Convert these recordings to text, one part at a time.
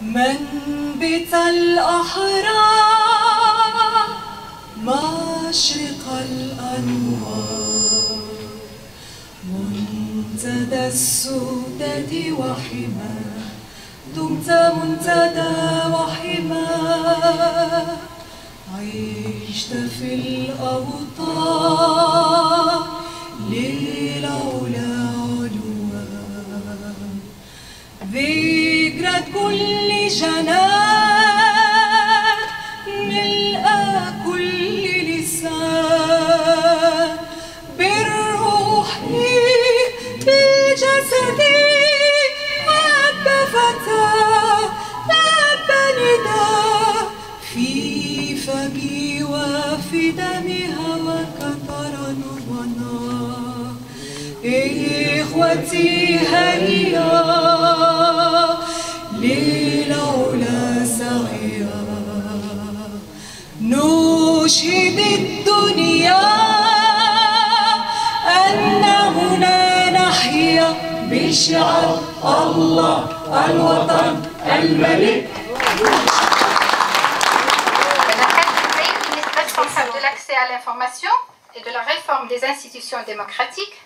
منبت الأحرار مشرق الأنوار منتدى السودة وحما دمت منتدى وحما عشت في الأوطان للعلا علوا ذكرى كل جنان ملء كل لسان بالروح بالجسد أب فتى أب نداء في فمي وفي دمي هواك ترى نور ونار إخوتي هيا للعلا سعيا نشهد الدنيا أن هنا نحيا بشعار الله الوطن الملك. Responsable de l'accès à l'information et de la réforme des institutions démocratiques,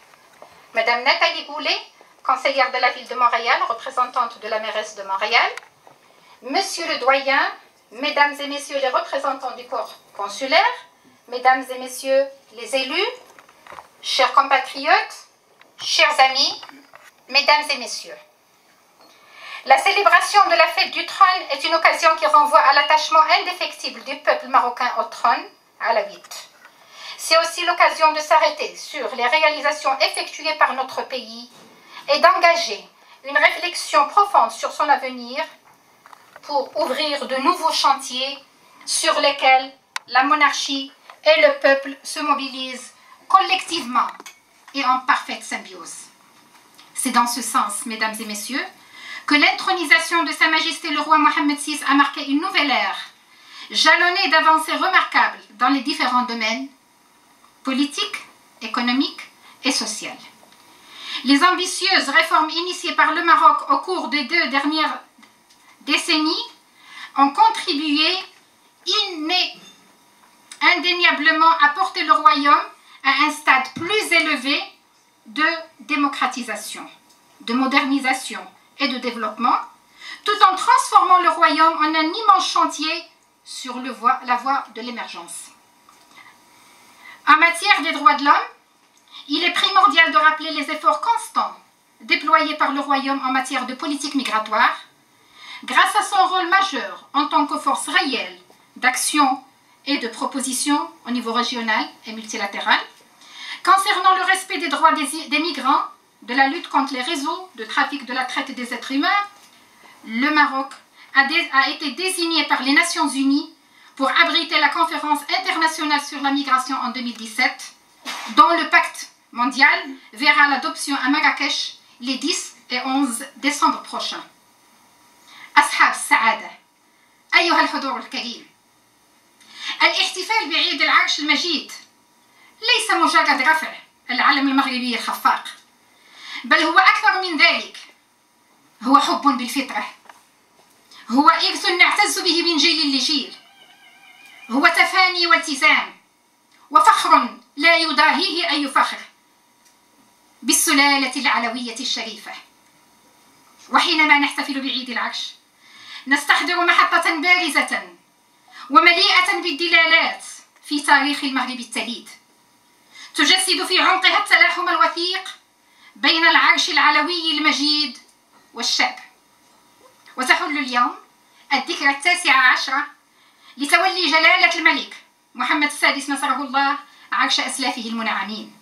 Madame Nathalie Goulet, conseillère de la ville de Montréal, représentante de la mairesse de Montréal, Monsieur le doyen, Mesdames et Messieurs les représentants du corps consulaire, Mesdames et Messieurs les élus, chers compatriotes, chers amis, Mesdames et Messieurs. La célébration de la fête du trône est une occasion qui renvoie à l'attachement indéfectible du peuple marocain au trône, alawite. C'est aussi l'occasion de s'arrêter sur les réalisations effectuées par notre pays et d'engager une réflexion profonde sur son avenir pour ouvrir de nouveaux chantiers sur lesquels la monarchie et le peuple se mobilisent collectivement et en parfaite symbiose. C'est dans ce sens, Mesdames et Messieurs, que l'intronisation de Sa Majesté le roi Mohammed VI a marqué une nouvelle ère, jalonnée d'avancées remarquables dans les différents domaines politiques, économiques et sociaux. Les ambitieuses réformes initiées par le Maroc au cours des 2 dernières décennies ont contribué indéniablement à porter le royaume à un stade plus élevé de démocratisation, de modernisation et de développement, tout en transformant le royaume en un immense chantier sur la voie de l'émergence. En matière des droits de l'homme, il est primordial de rappeler les efforts constants déployés par le royaume en matière de politique migratoire, grâce à son rôle majeur en tant que force réelle d'action et de proposition au niveau régional et multilatéral, concernant le respect des droits des migrants, de la lutte contre les réseaux de trafic de la traite des êtres humains, le Maroc a été désigné par les Nations Unies pour abriter la conférence internationale sur la migration en 2017, dont le pacte mondial verra l'adoption à Marrakech les 10 et 11 décembre prochains. أصحاب السعادة، أيها الحضور الكريم، الاحتفال بعيد العرش المجيد ليس مجرد رفع العلم المغربي الخفاق، بل هو أكثر من ذلك، هو حب بالفطرة، هو إرث نعتز به من جيل لجيل، هو تفاني والتزام وفخر لا يضاهيه أي فخر بالسلالة العلوية الشريفة. وحينما نحتفل بعيد العرش نستحضر محطة بارزة ومليئة بالدلالات في تاريخ المغرب التليد، تجسد في عمقها التلاحم الوثيق بين العرش العلوي المجيد والشعب. وتحل اليوم الذكرى 19 لتولي جلالة الملك محمد السادس نصره الله عرش أسلافه المنعمين،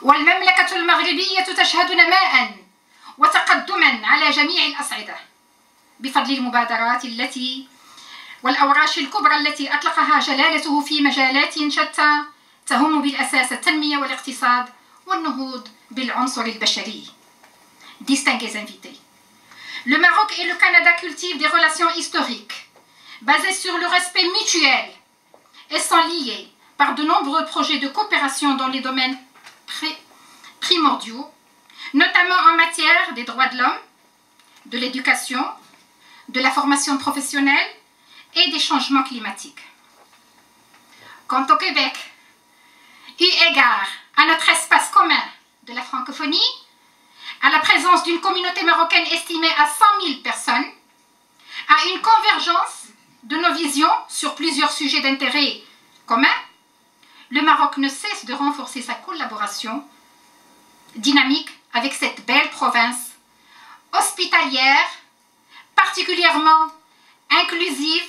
والمملكة المغربية تشهد نماء وتقدما على جميع الأصعدة بفضل المبادرات والأوراش الكبرى التي أطلقها جلالته في مجالات شتى تهم بالأساس التنمية والاقتصاد والنهوض بالعنصر البشري. Distingués invités, le Maroc et le Canada cultivent des relations historiques basées sur le respect mutuel et sont liées par de nombreux projets de coopération dans les domaines primordiaux, notamment en matière des droits de l'homme, de l'éducation, de la formation professionnelle et des changements climatiques. Quant au Québec, eu égard à notre espace commun de la francophonie, à la présence d'une communauté marocaine estimée à 100 000 personnes, à une convergence de nos visions sur plusieurs sujets d'intérêt commun, le Maroc ne cesse de renforcer sa collaboration dynamique avec cette belle province hospitalière, particulièrement inclusive,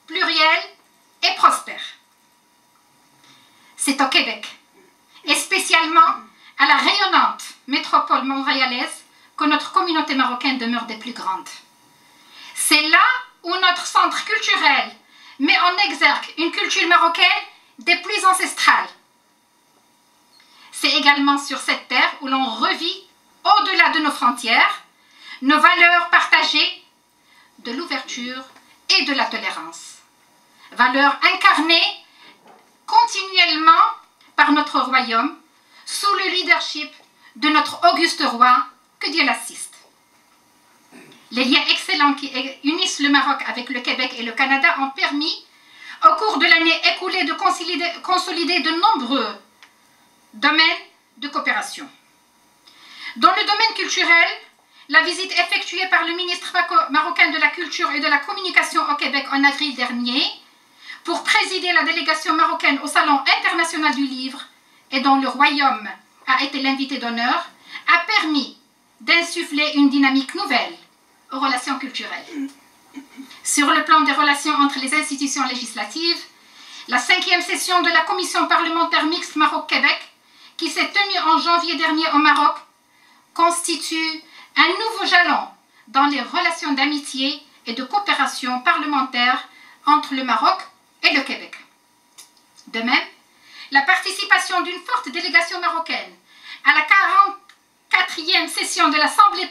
plurielle et prospère. C'est au Québec, et spécialement à la rayonnante métropole montréalaise, que notre communauté marocaine demeure des plus grandes. C'est là où notre centre culturel met en exergue une culture marocaine des plus ancestrales. C'est également sur cette terre où l'on revit, au-delà de nos frontières, nos valeurs partagées de l'ouverture et de la tolérance. Valeurs incarnées continuellement par notre royaume, sous le leadership de notre auguste roi, que Dieu l'assiste. Les liens excellents qui unissent le Maroc avec le Québec et le Canada ont permis, au cours de l'année écoulée, de consolider de nombreux domaines de coopération. Dans le domaine culturel, la visite effectuée par le ministre marocain de la Culture et de la Communication au Québec en avril dernier, pour présider la délégation marocaine au Salon international du livre et dont le Royaume a été l'invité d'honneur, a permis d'insuffler une dynamique nouvelle aux relations culturelles. Sur le plan des relations entre les institutions législatives, la 5e session de la Commission parlementaire mixte Maroc-Québec, qui s'est tenue en janvier dernier au Maroc, constitue un nouveau jalon dans les relations d'amitié et de coopération parlementaire entre le Maroc et le Québec. De même, la participation d'une forte délégation marocaine à la 44e session de l'Assemblée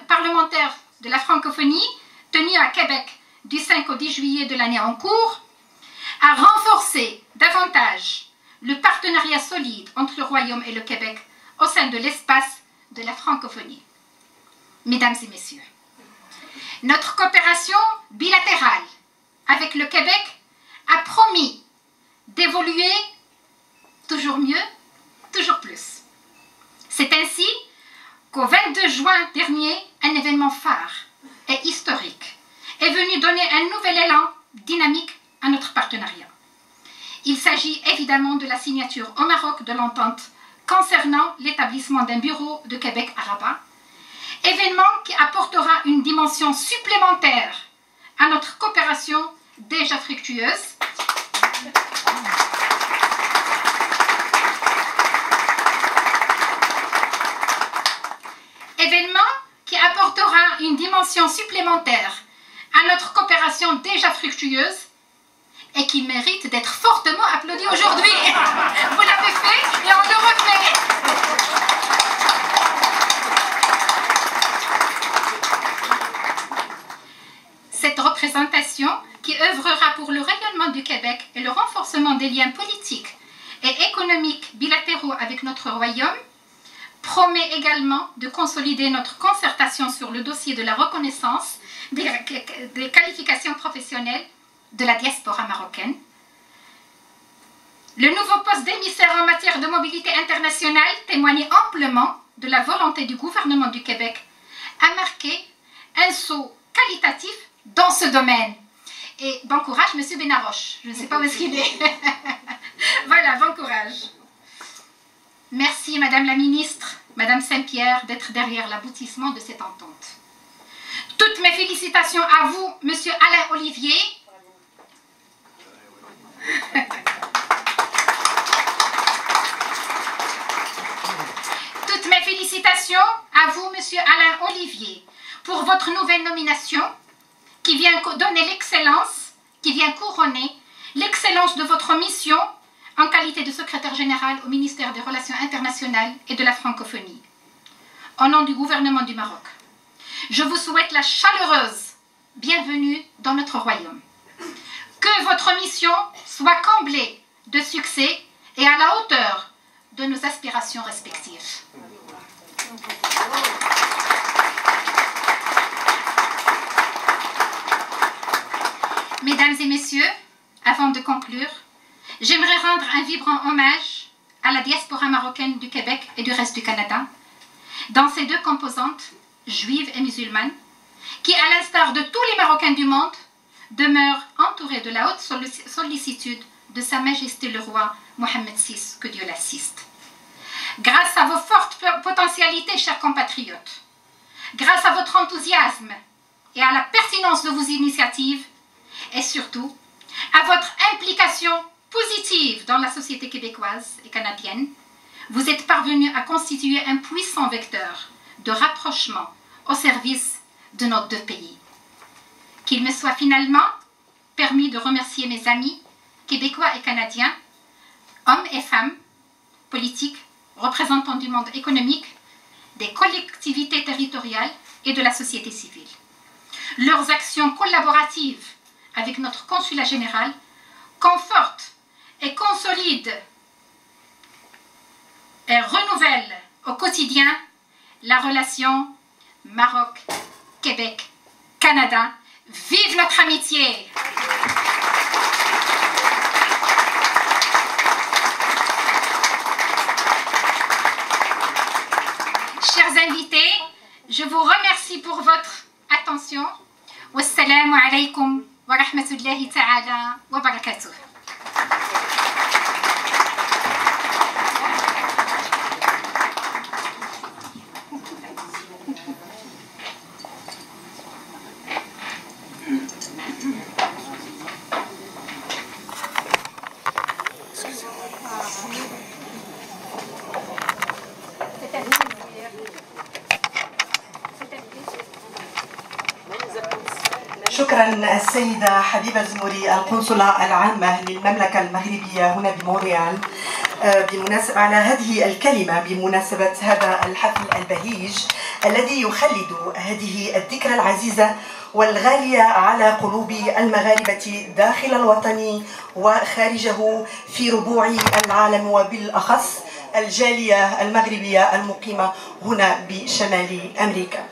parlementaire de la francophonie, tenue à Québec du 5 au 10 juillet de l'année en cours, a renforcé davantage le partenariat solide entre le Royaume et le Québec au sein de l'espace de la francophonie. Mesdames et messieurs, notre coopération bilatérale avec le Québec a promis d'évoluer toujours mieux, toujours plus. C'est ainsi qu'au 22 juin dernier, un événement phare et historique est venu donner un nouvel élan dynamique à notre partenariat. Il s'agit évidemment de la signature au Maroc de l'entente concernant l'établissement d'un bureau de Québec à Rabat, événement qui apportera une dimension supplémentaire à notre coopération déjà fructueuse. Événement qui apportera une dimension supplémentaire à notre coopération déjà fructueuse et qui mérite d'être fortement applaudi aujourd'hui. Vous l'avez fait et on le refait. Cette représentation qui œuvrera pour le rayonnement du Québec et le renforcement des liens politiques et économiques bilatéraux avec notre royaume promet également de consolider notre concertation sur le dossier de la reconnaissance des qualifications professionnelles de la diaspora marocaine. Le nouveau poste d'émissaire en matière de mobilité internationale témoigne amplement de la volonté du gouvernement du Québec à marquer un saut qualitatif dans ce domaine. Et bon courage, Monsieur Benaroche. Je ne sais pas où est-ce qu'il est. Voilà, bon courage. Merci, Madame la Ministre, Madame Saint-Pierre, d'être derrière l'aboutissement de cette entente. Toutes mes félicitations à vous, Monsieur Alain Olivier. Toutes mes félicitations à vous, Monsieur Alain Olivier, pour votre nouvelle nomination qui vient donner l'excellence, qui vient couronner l'excellence de votre mission en qualité de secrétaire général au ministère des Relations internationales et de la francophonie. Au nom du gouvernement du Maroc, je vous souhaite la chaleureuse bienvenue dans notre royaume. Que votre mission soit comblée de succès et à la hauteur de nos aspirations respectives. Mesdames et messieurs, avant de conclure, j'aimerais rendre un vibrant hommage à la diaspora marocaine du Québec et du reste du Canada, dans ses deux composantes, juives et musulmanes, qui, à l'instar de tous les Marocains du monde, demeurent entourés de la haute sollicitude de Sa Majesté le Roi Mohammed VI, que Dieu l'assiste. Grâce à vos fortes potentialités, chers compatriotes, grâce à votre enthousiasme et à la pertinence de vos initiatives, et surtout à votre implication positive dans la société québécoise et canadienne, vous êtes parvenus à constituer un puissant vecteur de rapprochement au service de nos deux pays. Qu'il me soit finalement permis de remercier mes amis québécois et canadiens, hommes et femmes, politiques, représentants du monde économique, des collectivités territoriales et de la société civile. Leurs actions collaboratives avec notre consulat général confortent et consolident et renouvellent au quotidien la relation Maroc-Québec-Canada. Vive notre amitié! Chers invités, je vous remercie pour votre attention. Wassalamu alaikum wa rahmatullahi ta'ala wa barakatuh. شكرا السيدة حبيبة زموري القنصلة العامة للمملكة المغربية هنا بمونريال على هذه الكلمة بمناسبة هذا الحفل البهيج الذي يخلد هذه الذكرى العزيزة والغالية على قلوب المغاربة داخل الوطن وخارجه في ربوع العالم وبالأخص الجالية المغربية المقيمة هنا بشمال أمريكا.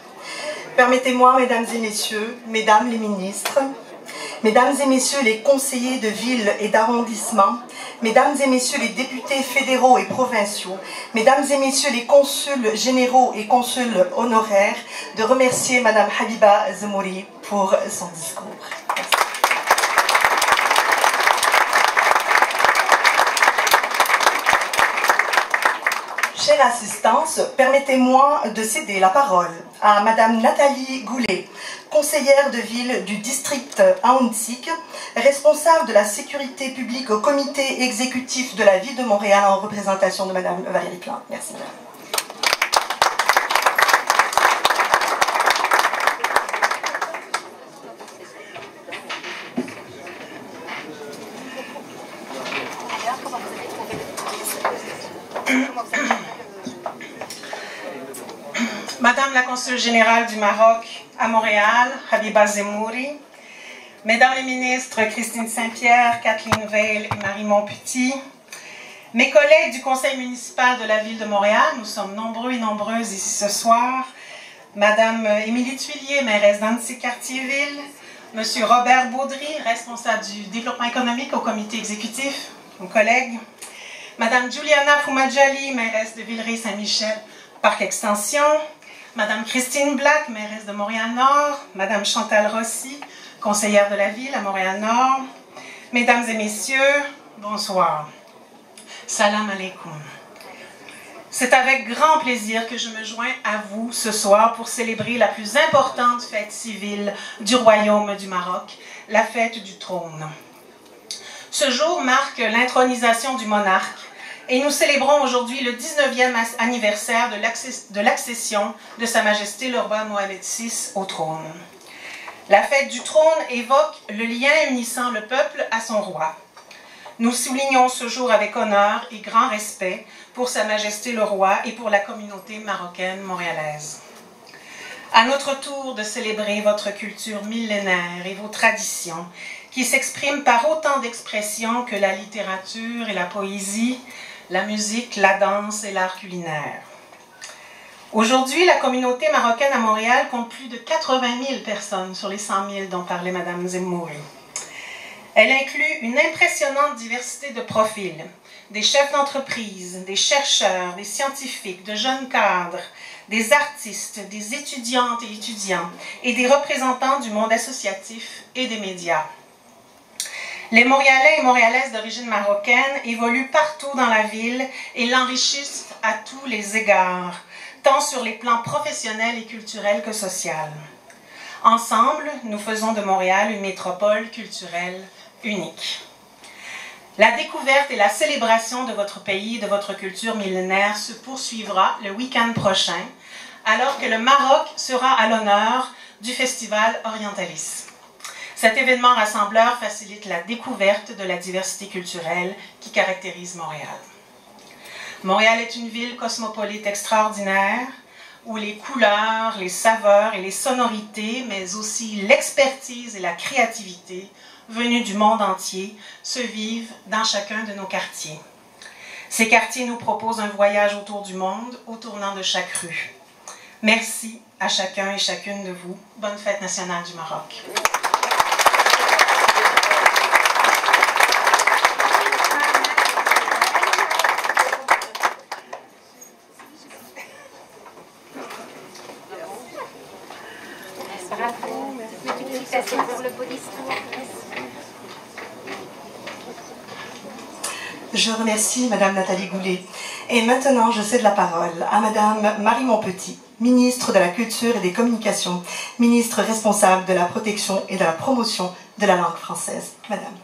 Permettez-moi, mesdames et messieurs, mesdames les ministres, mesdames et messieurs les conseillers de ville et d'arrondissement, mesdames et messieurs les députés fédéraux et provinciaux, mesdames et messieurs les consuls généraux et consuls honoraires, de remercier madame Habiba Zemouri pour son discours. Merci. Chère assistance, permettez-moi de céder la parole à Madame Nathalie Goulet, conseillère de ville du district Ahuntsic, responsable de la sécurité publique au comité exécutif de la ville de Montréal en représentation de Madame Valérie Plante. Merci Madame. Madame la consul générale du Maroc à Montréal, Habiba Zemouri, Mesdames les ministres Christine Saint-Pierre, Kathleen Veil et Marie Montpetit, mes collègues du conseil municipal de la ville de Montréal, nous sommes nombreux et nombreuses ici ce soir, Madame Émilie Tuillier, mairesse d'Annecy-Cartierville, Monsieur Robert Baudry, responsable du développement économique au comité exécutif, mon collègue, Madame Juliana Foumadjali, mairesse de Villeray-Saint-Michel, Parc Extension, Madame Christine Black, mairesse de Montréal-Nord, Madame Chantal Rossi, conseillère de la ville à Montréal-Nord, Mesdames et Messieurs, bonsoir. Salam alaikum. C'est avec grand plaisir que je me joins à vous ce soir pour célébrer la plus importante fête civile du Royaume du Maroc, la fête du trône. Ce jour marque l'intronisation du monarque et nous célébrons aujourd'hui le 19e anniversaire de l'accession de Sa Majesté le roi Mohammed VI au trône. La fête du trône évoque le lien unissant le peuple à son roi. Nous soulignons ce jour avec honneur et grand respect pour Sa Majesté le roi et pour la communauté marocaine montréalaise. À notre tour de célébrer votre culture millénaire et vos traditions qui s'expriment par autant d'expressions que la littérature et la poésie, la musique, la danse et l'art culinaire. Aujourd'hui, la communauté marocaine à Montréal compte plus de 80 000 personnes sur les 100 000 dont parlait Madame Zemouri. Elle inclut une impressionnante diversité de profils, des chefs d'entreprise, des chercheurs, des scientifiques, de jeunes cadres, des artistes, des étudiantes et étudiants et des représentants du monde associatif et des médias. Les Montréalais et Montréalaises d'origine marocaine évoluent partout dans la ville et l'enrichissent à tous les égards, tant sur les plans professionnels et culturels que social. Ensemble, nous faisons de Montréal une métropole culturelle unique. La découverte et la célébration de votre pays et de votre culture millénaire se poursuivra le week-end prochain, alors que le Maroc sera à l'honneur du Festival Orientalis. Cet événement rassembleur facilite la découverte de la diversité culturelle qui caractérise Montréal. Montréal est une ville cosmopolite extraordinaire où les couleurs, les saveurs et les sonorités, mais aussi l'expertise et la créativité venues du monde entier se vivent dans chacun de nos quartiers. Ces quartiers nous proposent un voyage autour du monde au tournant de chaque rue. Merci à chacun et chacune de vous. Bonne fête nationale du Maroc. Pour le beau discours. Je remercie Madame Nathalie Goulet. Et maintenant, je cède la parole à Madame Marie Montpetit, ministre de la Culture et des Communications, ministre responsable de la protection et de la promotion de la langue française. Madame.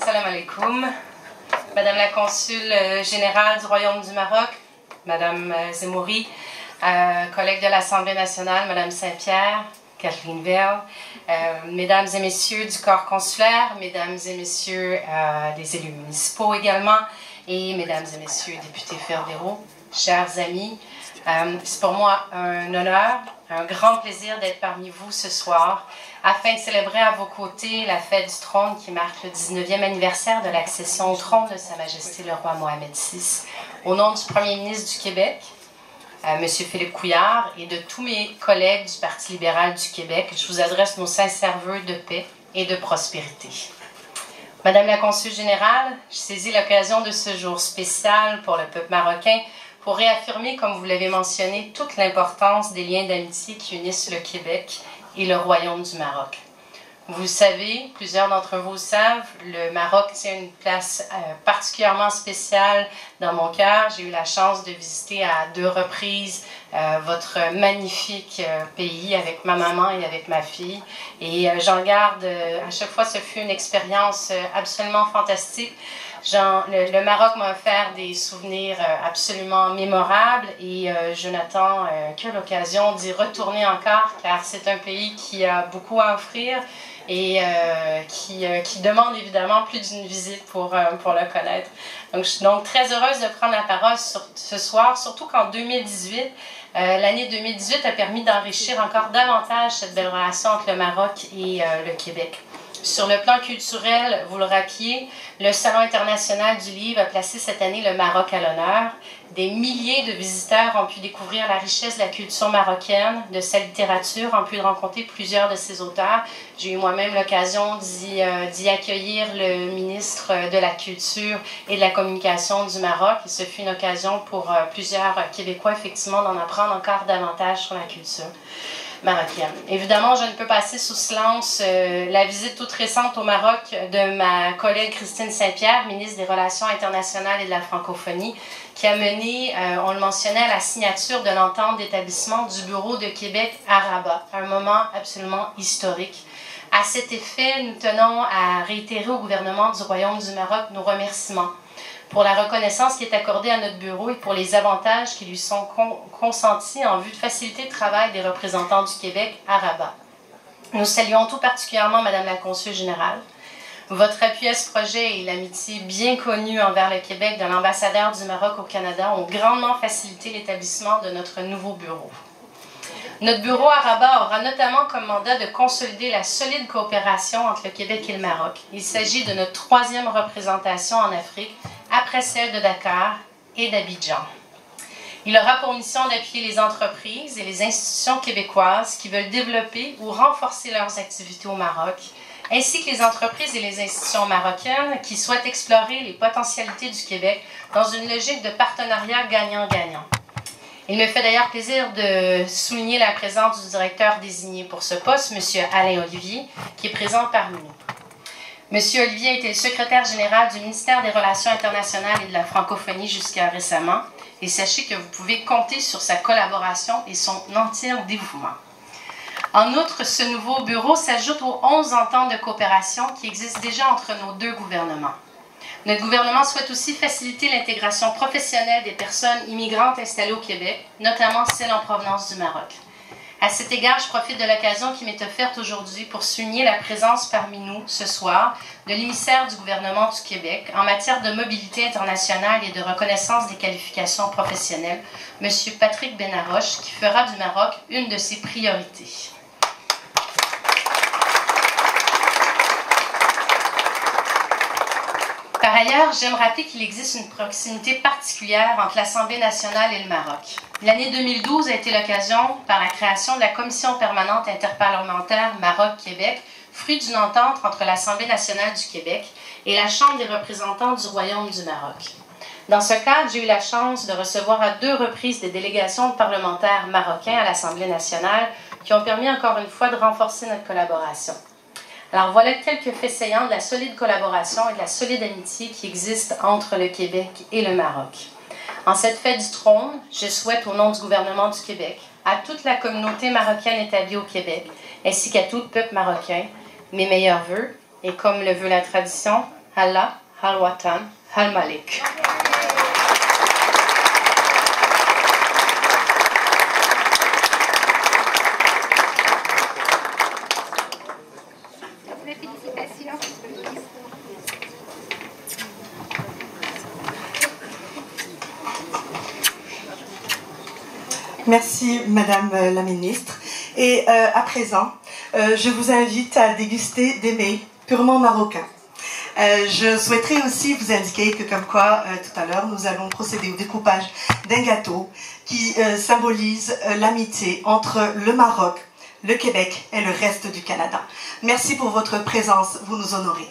Salam alaikum. Madame la consul générale du Royaume du Maroc, Madame Zemouri, collègue de l'Assemblée nationale, Madame Saint-Pierre, Kathleen Veil, mesdames et messieurs du corps consulaire, mesdames et messieurs des élus municipaux également, et mesdames et messieurs députés fédéraux, chers amis, c'est pour moi un honneur, un grand plaisir d'être parmi vous ce soir afin de célébrer à vos côtés la fête du trône qui marque le 19e anniversaire de l'accession au trône de Sa Majesté le roi Mohamed VI. Au nom du Premier ministre du Québec, M. Philippe Couillard, et de tous mes collègues du Parti libéral du Québec, je vous adresse nos sincères vœux de paix et de prospérité. Madame la consul générale, je saisis l'occasion de ce jour spécial pour le peuple marocain pour réaffirmer, comme vous l'avez mentionné, toute l'importance des liens d'amitié qui unissent le Québec et le Royaume du Maroc. Vous le savez, plusieurs d'entre vous le savent, le Maroc tient une place particulièrement spéciale dans mon cœur. J'ai eu la chance de visiter à 2 reprises votre magnifique pays avec ma maman et avec ma fille. Et j'en garde, à chaque fois, ce fut une expérience absolument fantastique. Le Maroc m'a offert des souvenirs absolument mémorables et je n'attends que l'occasion d'y retourner encore car c'est un pays qui a beaucoup à offrir et qui demande évidemment plus d'une visite pour le connaître. Donc, je suis donc très heureuse de prendre la parole ce soir, surtout qu'en 2018, l'année 2018 a permis d'enrichir encore davantage cette belle relation entre le Maroc et le Québec. Sur le plan culturel, vous le rappeliez, le Salon international du livre a placé cette année le Maroc à l'honneur. Des milliers de visiteurs ont pu découvrir la richesse de la culture marocaine, de sa littérature, ont pu rencontrer plusieurs de ses auteurs. J'ai eu moi-même l'occasion d'y accueillir le ministre de la Culture et de la Communication du Maroc. Et ce fut une occasion pour plusieurs Québécois, effectivement, d'en apprendre encore davantage sur la culture marocaine. Évidemment, je ne peux passer sous silence la visite toute récente au Maroc de ma collègue Christine Saint-Pierre, ministre des Relations internationales et de la francophonie, qui a mené, on le mentionnait, à la signature de l'entente d'établissement du bureau de Québec à Rabat, un moment absolument historique. À cet effet, nous tenons à réitérer au gouvernement du Royaume du Maroc nos remerciements pour la reconnaissance qui est accordée à notre bureau et pour les avantages qui lui sont consentis en vue de faciliter le travail des représentants du Québec à Rabat. Nous saluons tout particulièrement Madame la consul générale. Votre appui à ce projet et l'amitié bien connue envers le Québec de l'ambassadeur du Maroc au Canada ont grandement facilité l'établissement de notre nouveau bureau. Notre bureau à Rabat aura notamment comme mandat de consolider la solide coopération entre le Québec et le Maroc. Il s'agit de notre 3e représentation en Afrique, après celle de Dakar et d'Abidjan. Il aura pour mission d'appuyer les entreprises et les institutions québécoises qui veulent développer ou renforcer leurs activités au Maroc, ainsi que les entreprises et les institutions marocaines qui souhaitent explorer les potentialités du Québec dans une logique de partenariat gagnant-gagnant. Il me fait d'ailleurs plaisir de souligner la présence du directeur désigné pour ce poste, M. Alain Olivier, qui est présent parmi nous. M. Olivier a été le secrétaire général du ministère des Relations internationales et de la francophonie jusqu'à récemment, et sachez que vous pouvez compter sur sa collaboration et son entier dévouement. En outre, ce nouveau bureau s'ajoute aux 11 ententes de coopération qui existent déjà entre nos deux gouvernements. Notre gouvernement souhaite aussi faciliter l'intégration professionnelle des personnes immigrantes installées au Québec, notamment celles en provenance du Maroc. À cet égard, je profite de l'occasion qui m'est offerte aujourd'hui pour souligner la présence parmi nous ce soir de l'émissaire du gouvernement du Québec en matière de mobilité internationale et de reconnaissance des qualifications professionnelles, M. Patrick Benaroche, qui fera du Maroc une de ses priorités. Par ailleurs, j'aime rappeler qu'il existe une proximité particulière entre l'Assemblée nationale et le Maroc. L'année 2012 a été l'occasion, par la création de la Commission permanente interparlementaire Maroc-Québec, fruit d'une entente entre l'Assemblée nationale du Québec et la Chambre des représentants du Royaume du Maroc. Dans ce cadre, j'ai eu la chance de recevoir à 2 reprises des délégations de parlementaires marocains à l'Assemblée nationale qui ont permis encore une fois de renforcer notre collaboration. Alors voilà quelques faits saillants de la solide collaboration et de la solide amitié qui existe entre le Québec et le Maroc. En cette fête du trône, je souhaite au nom du gouvernement du Québec, à toute la communauté marocaine établie au Québec, ainsi qu'à tout le peuple marocain, mes meilleurs vœux, et comme le veut la tradition, Allah, Al-Watan, Al-Malik. Merci, Madame la Ministre. Et à présent, je vous invite à déguster des mets purement marocains. Je souhaiterais aussi vous indiquer que, comme quoi, tout à l'heure, nous allons procéder au découpage d'un gâteau qui symbolise l'amitié entre le Maroc, le Québec et le reste du Canada. Merci pour votre présence, vous nous honorez.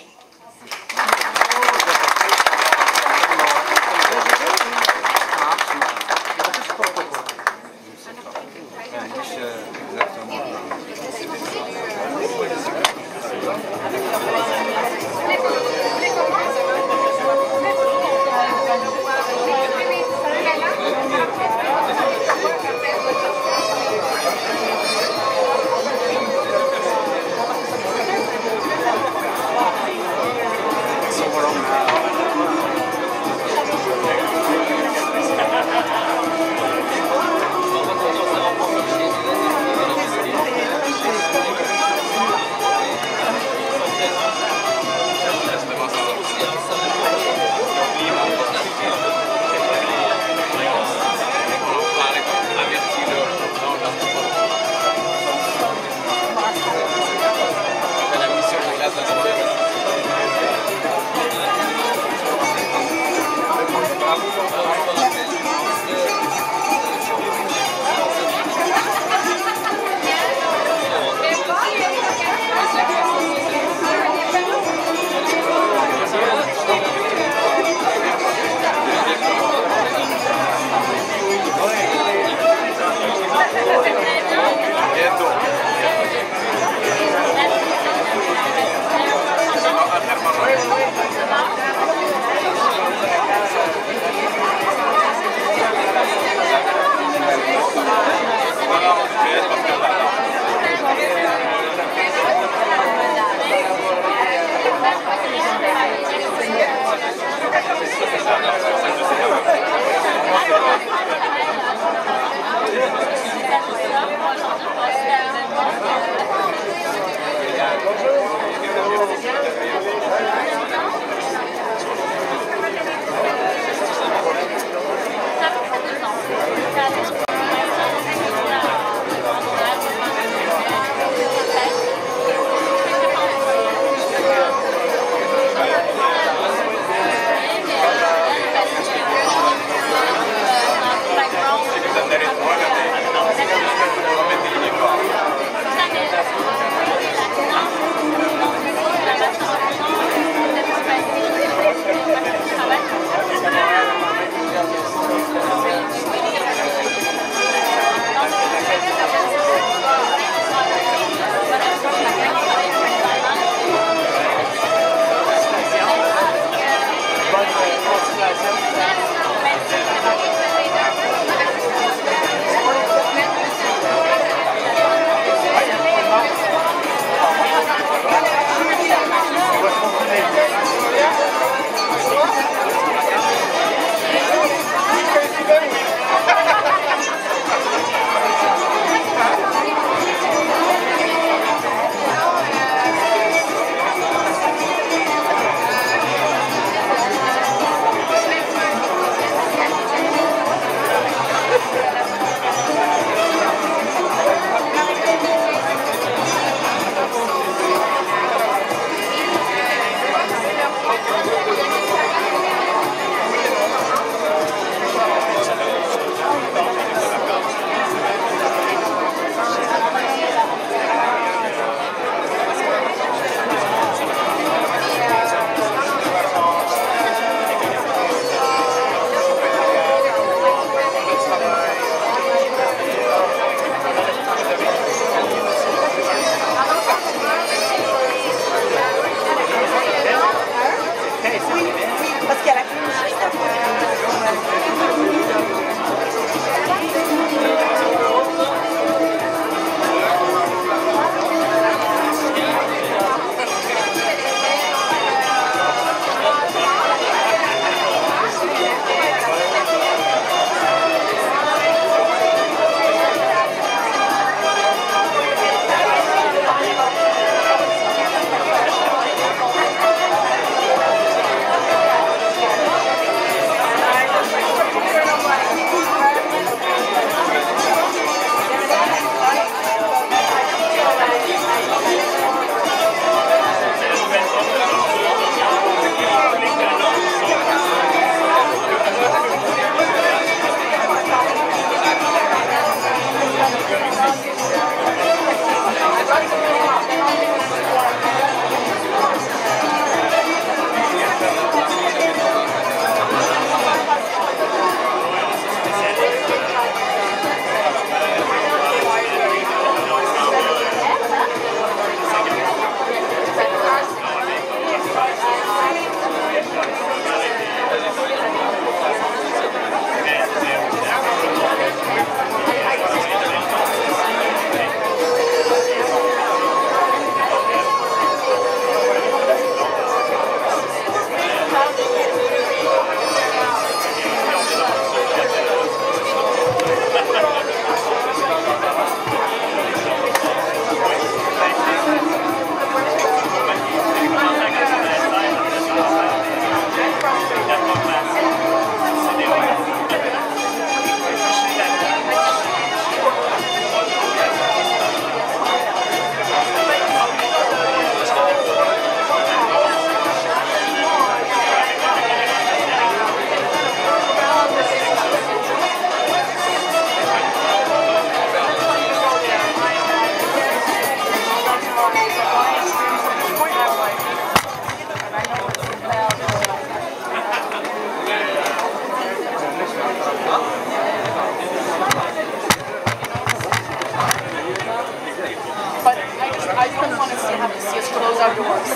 pictures of your works.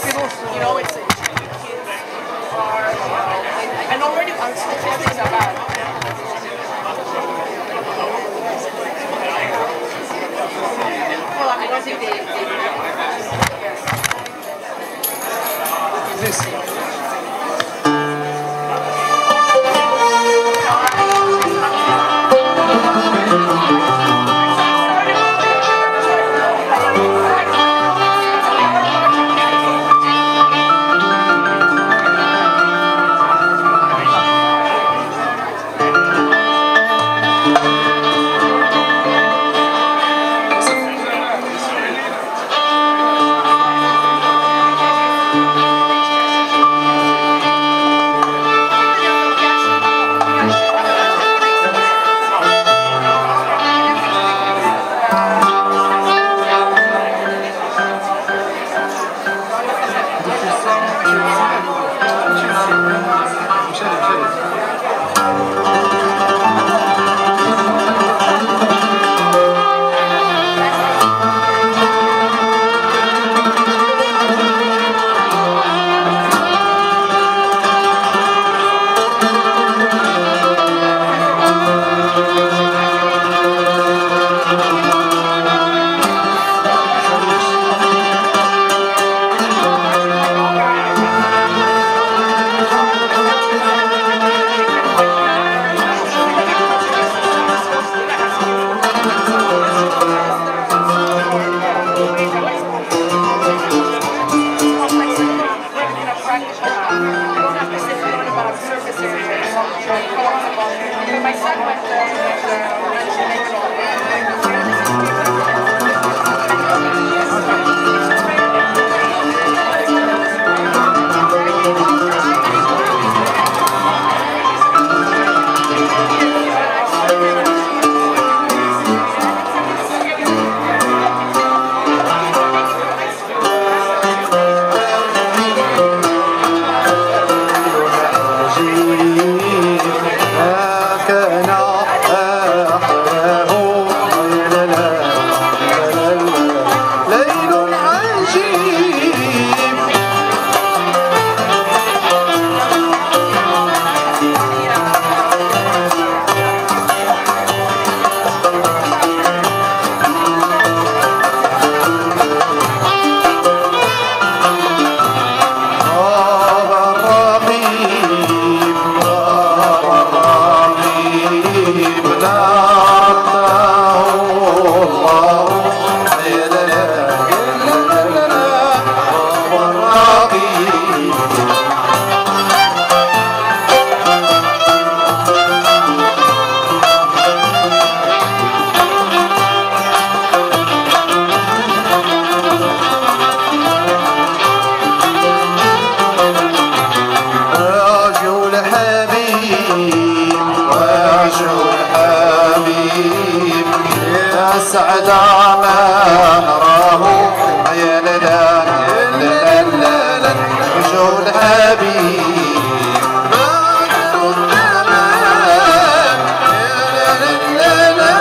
You know, it's and already statistics are bad. Well, I don't think they This. أسعد ما نراه يا لا لا لا لا وجه الحبيب بدر التمام يا لا لا لا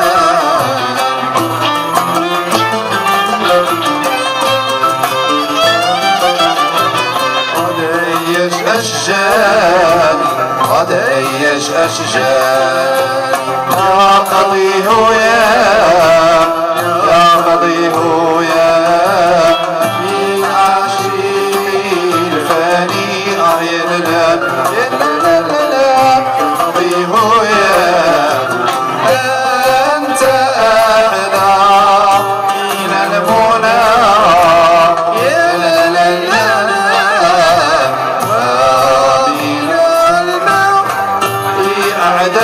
قديش أشجان قديش أشجان يا قضيه يا قضيه يا في عشيق الفاني يا لا لا لا لا قضيه يا أنت أعلى من المنى يا لا لا لا ومن الماء في أعداء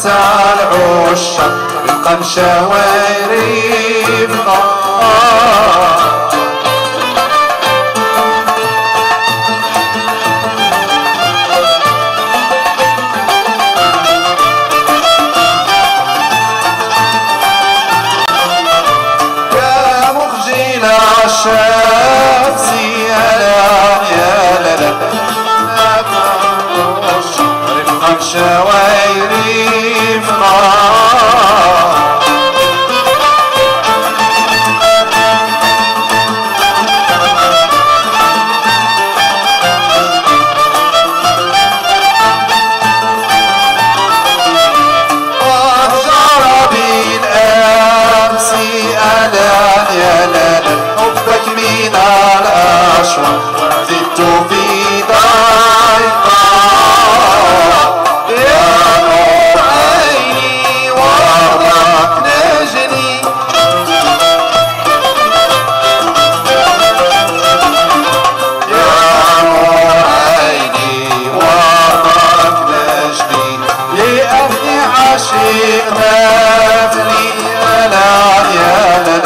تاع العشاق نلقى مشاويري بقى شافسي يا لا رفقا شوايري زدت في ضيقة يا نور عيني وراك نجني يا نور عيني وراك نجني لأني عاشق غافلي أنا يا لا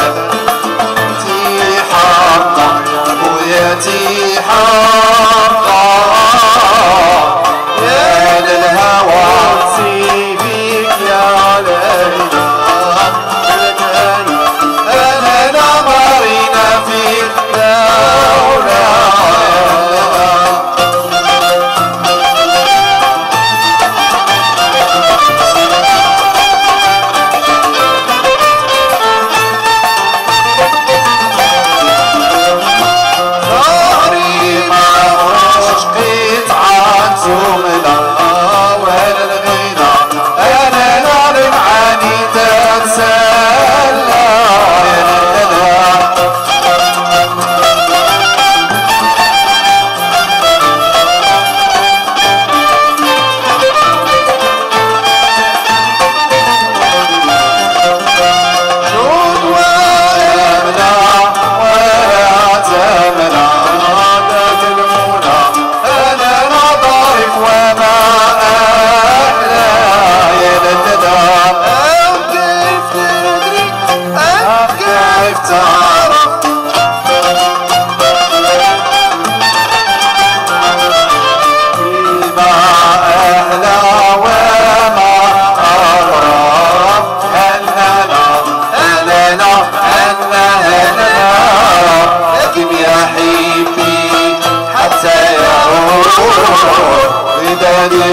بويتي حقا يا للهوى سيبك يا ليلى أنا نظرنا فيك دولة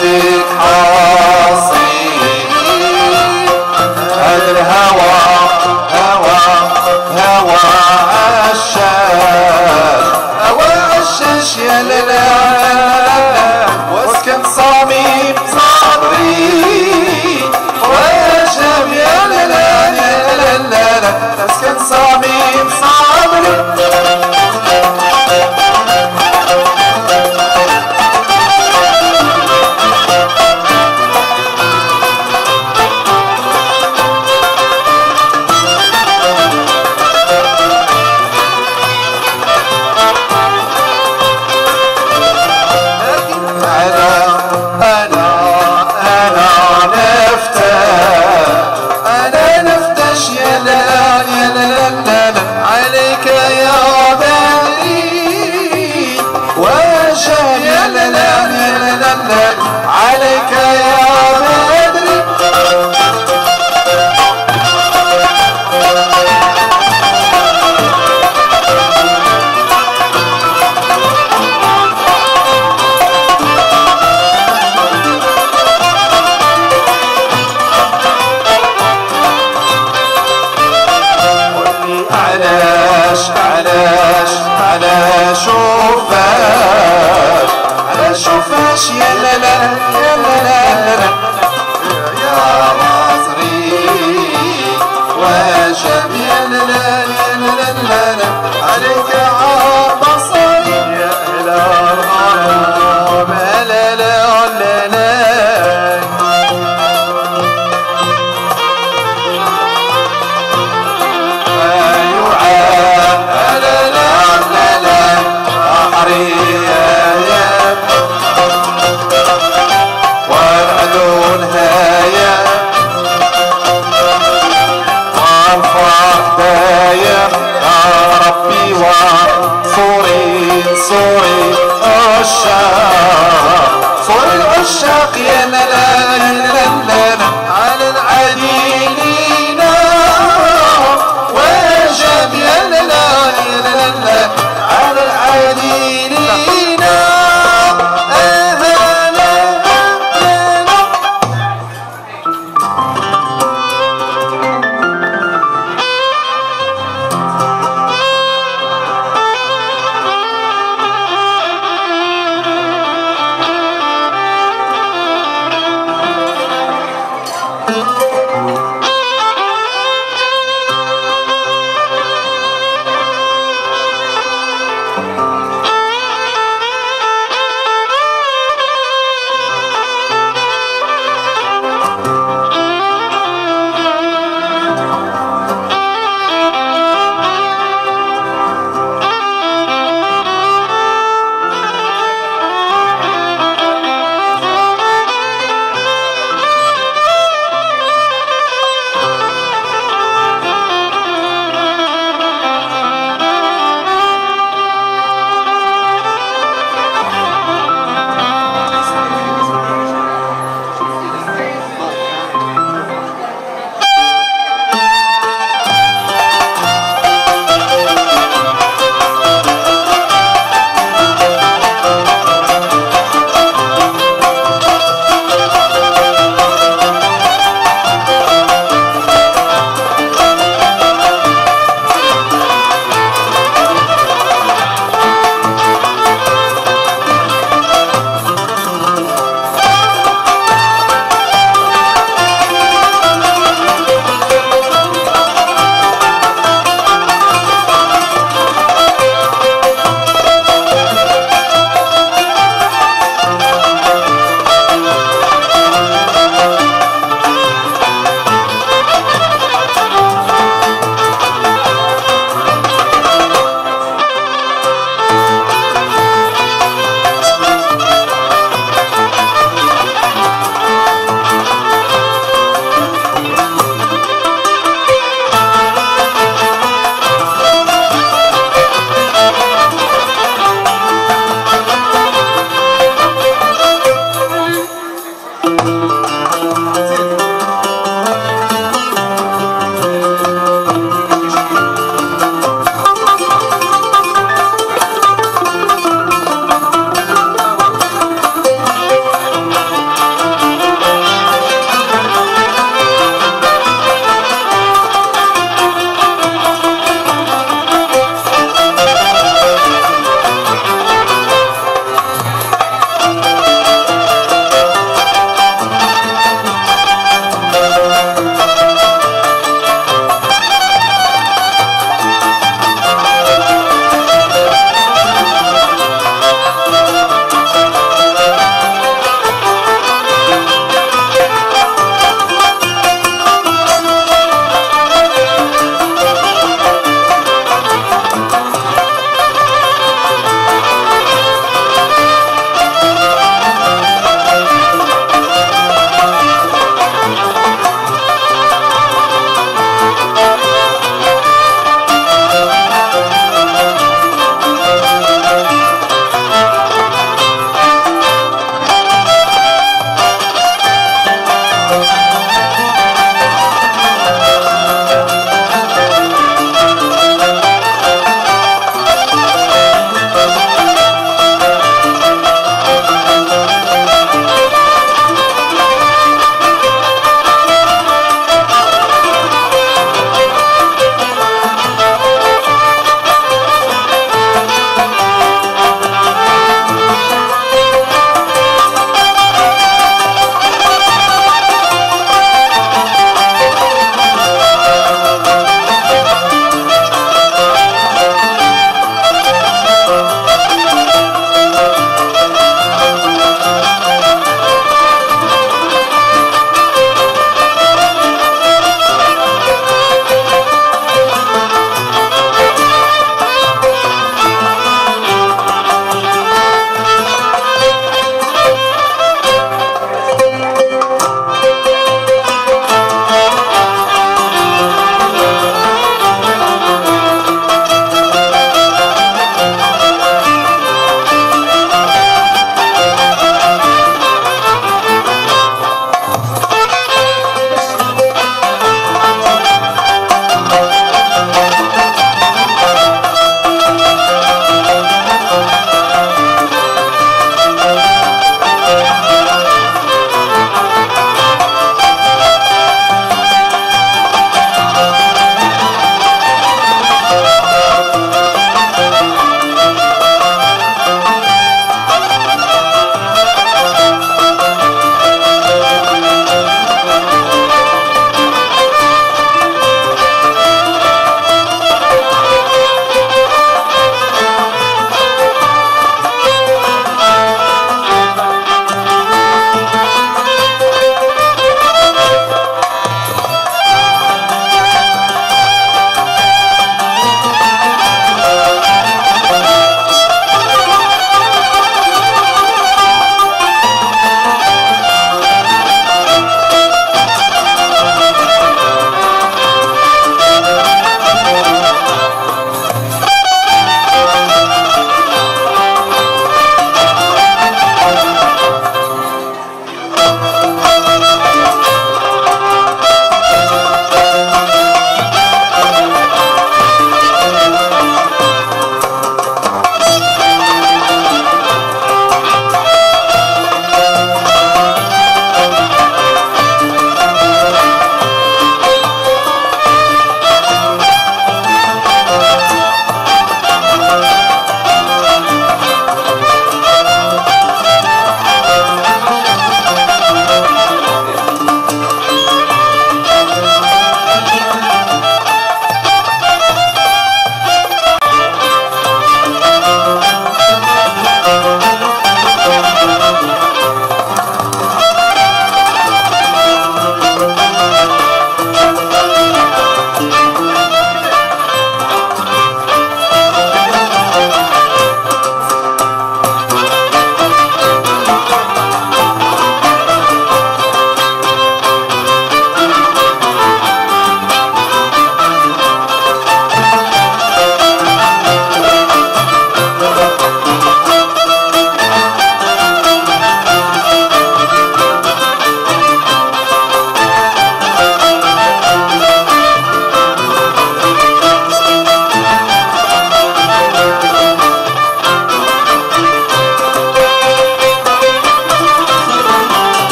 فيك حاصي هذا الهوى هوى عشاش يا لالا واسكن صميم صبري واشم يا لالا اسكن صميم صبري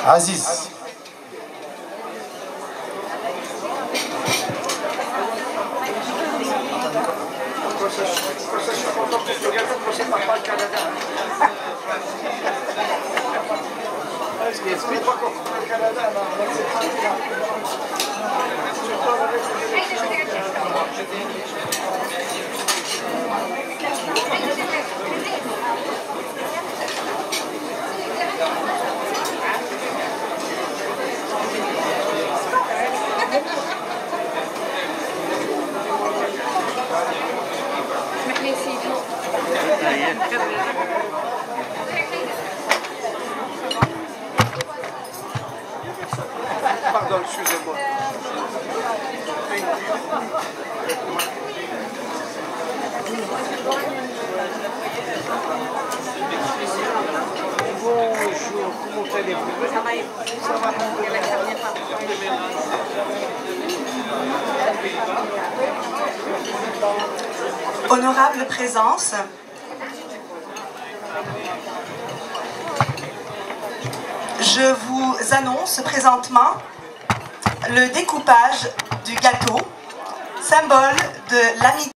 Aziz. Pardon, excusez-moi. Bonjour, comment allez-vous? Ça va, ça va. Honorable présence, je vous annonce présentement le découpage du gâteau, symbole de l'amitié